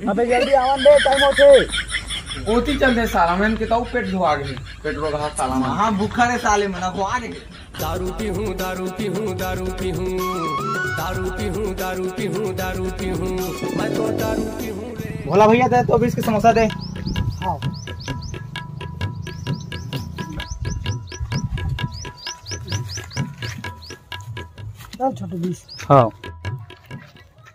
अबे जल्दी आवन दे, टाइम होते ओती चलते साला मैंने कहता पेट धुआ गए पेट्रोल का साला हाँ भूखा रे साले मना को आ गए। दारू पी हूँ दारू पी हूँ दारू पी हूँ दारू पी हूँ दारू पी हूँ दारू पी हूँ मैं तो दारू पी हूँ। भोला भैया दे तो 20 के समोसा दे। हाँ चल छोटे 20। हाँ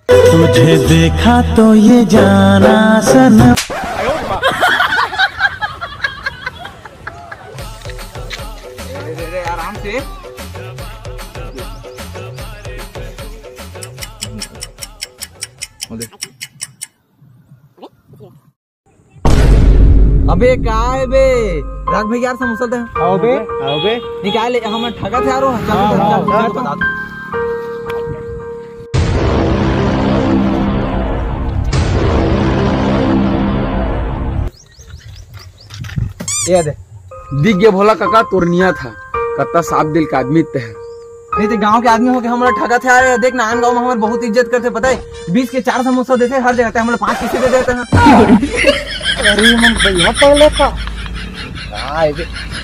तुझे देखा तो ये जाना सनम। आराम से अबे का है बे राग भाई यार समोसा दे। आओ बे निकाल हम ठगा थे यारो। बता ये दे दिख गया भोला काका तोरनिया था कत्ता साफ दिल का आदमी ते है। नहीं तो गांव के आदमी हो के हमारा ठगा थे यार। देख ना गांव में हमारे बहुत इज्जत करते पता है। 20 के 4 समोसा देते हर जगह हम 5 किसी दे देते हैं। अरे हम भैया पहले का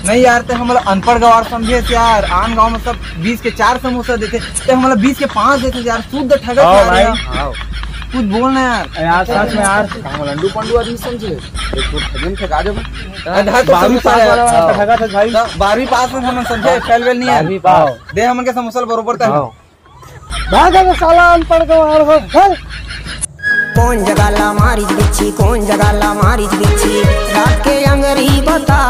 नहीं यार तो हम अनपढ़ गवार समझे यार। आन गांव में सब 20 के 4 समोसा देते तो हम 20 के 5 देते यार। शुद्ध ठगा थे। कुछ बोलना यार सच में यार हम लंडू पंडू आदमी समझे एक तो ठगन ठगा दे। 12वीं पास में हम समझे फेल वेल नहीं है। दे हमन के समोसा बरोबर था। भागा साला अनपढ़ गवार हो। कौन जगाला मारी बिच्छी कौन जगाला मारी बिच्छी रात के अंगरी बता।